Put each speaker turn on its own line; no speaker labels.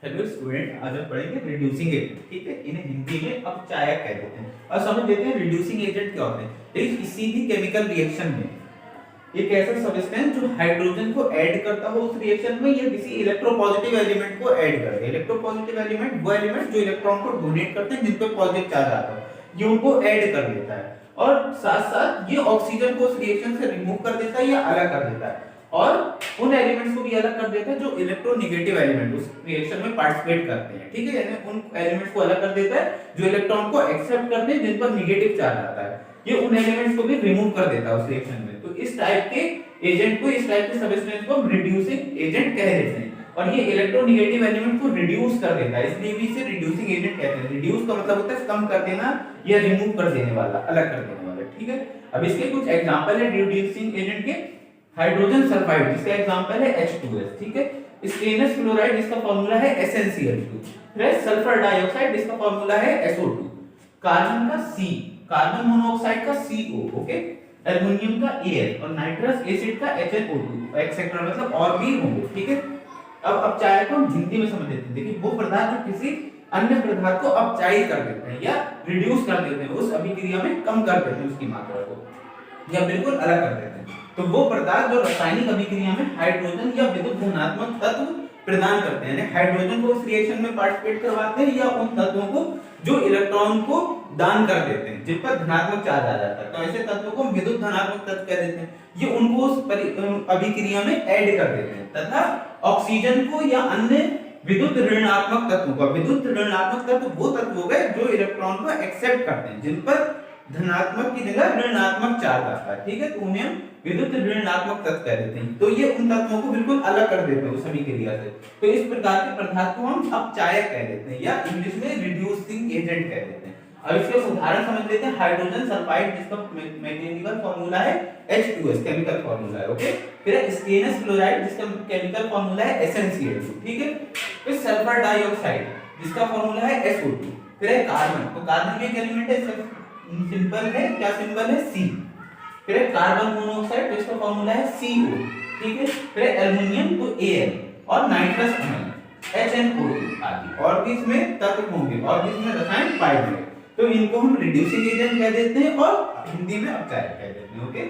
Hello student, आज हम पढ़ेंगे रिड्यूसिंग एजेंट। ठीक है, इन्हें हिंदी में अपचायक कह देते हैं। और समझ लेते हैं रिड्यूसिंग एजेंट क्या होते हैं। देखिए, किसी भी केमिकल रिएक्शन में एक ऐसा सब्सटेंस जो हाइड्रोजन को ऐड करता हो उस रिएक्शन में, या किसी इलेक्ट्रोपॉजिटिव एलिमेंट को ऐड करता है। इलेक्ट्रोपॉजिटिव एलिमेंट वो एलिमेंट जो इलेक्ट्रॉन को डोनेट करते हैं, जिन पे पॉजिटिव चार्ज आता है, ये उनको ऐड कर देता है। और साथ साथ ये ऑक्सीजन को उस रिएक्शन से रिमूव कर देता है या अलग कर देता है, और उन एलिमेंट्स को भी अलग कर देता है जो इलेक्ट्रोनेगेटिव एलिमेंट उस रिएक्शन में पार्टिसिपेट करते हैं। ठीक है, यानी उन एलिमेंट्स को अलग कर देता है जो इलेक्ट्रॉन को एक्सेप्ट करते हैं, जिन पर नेगेटिव चार्ज आता है। ये उन एलिमेंट्स को भी रिमूव कर देता है उस रिएक्शन में। तो इस टाइप के एजेंट को, इस टाइप के सब्सटेंस को हम रिड्यूसिंग एजेंट कह देते हैं। और ये इलेक्ट्रोनेगेटिव एलिमेंट को रिड्यूस कर देता है, इसलिए भी इसे रिड्यूसिंग एजेंट कहते हैं। रिड्यूस का मतलब होता है कम कर देना या रिमूव कर देने वाला, अलग कर देने वाला। ठीक है, अब इसके कुछ एग्जांपल है रिड्यूसिंग एजेंट के। हाइड्रोजन सल्फाइड, जिसका एग्जांपल है H2S। ठीक है, स्टेनलेस क्लोराइड, जिसका फार्मूला है SnCl2। फिर सल्फर डाइऑक्साइड, जिसका फार्मूला है SO2। कार्बन का C, कार्बन मोनोऑक्साइड का CO। ओके, एल्युमिनियम का Al और नाइट्रस एसिड का HNO2 एक्सेट्रा, मतलब और भी होंगे। ठीक है, अब अपचायक को हम हिंदी में समझ लेते हैं। देखिए, वो पदार्थ जो किसी अन्य पदार्थ को अपचायी कर देते हैं या रिड्यूस कर देते हैं, उस अभिक्रिया में कम कर देते हैं उसकी मात्रा को, या बिल्कुल अलग कर देते हैं। तो वो पदार्थ जो रासायनिक अभिक्रिया में हाइड्रोजन या विद्युत धनात्मक तत्व प्रदान करते हैं, यानी हाइड्रोजन को उस रिएक्शन में पार्टिसिपेट करवाते हैं, या उन तत्वों को जो इलेक्ट्रॉन को दान कर देते हैं, जिन पर धनात्मक चार्ज आ जाता है। तो ऐसे तत्वों को विद्युत धनात्मक तत्व कह देते हैं। ये उनको उस अभिक्रिया में ऐड कर देते हैं, तथा ऑक्सीजन को या अन्य विद्युत ऋणात्मक तत्वों को, विद्युत ऋणात्मक तत्व वो तत्व हो गए जो इलेक्ट्रॉन को एक्सेप्ट करते हैं, जिन पर धनात्मक की जगह ऋणात्मक चार्ज आता है। ठीक है, तो उन्हें विद्युत ऋणात्मक तत्व कह देते हैं। तो ये उन तत्वों को बिल्कुल अलग कर देते हैं उस अभिक्रिया से। तो इस प्रकार के पदार्थ को हम अपचायक कह देते हैं, या इंग्लिश में रिड्यूसिंग एजेंट कह देते हैं। अब इसके उदाहरण समझ लेते हैं। हाइड्रोजन सल्फाइड, जिसका मैकेनिकल फार्मूला है H2S, केमिकल फार्मूला है। ओके, फिर स्टेनलेस क्लोराइड, जिसका केमिकल फार्मूला है SnCl2। ठीक है, फिर सल्फर डाइऑक्साइड, जिसका फार्मूला है SO2। फिर है कार्बन, तो कार्बन भी एक एलिमेंट है, सिंपल है, क्या सिंबल है C। फिर कार्बन मोनोऑक्साइड, जिसका फार्मूला है CO। ठीक है, फिर एल्युमिनियम, तो Al, और नाइट्रस अमोनियम HNO2 आदि, और भी इसमें तत्व होंगे, और भी इसमें रसायन पाए जाएंगे। तो इनको हम रिड्यूसिंग एजेंट कह देते हैं और हिंदी में अपचायक कह देते हैं। ओके।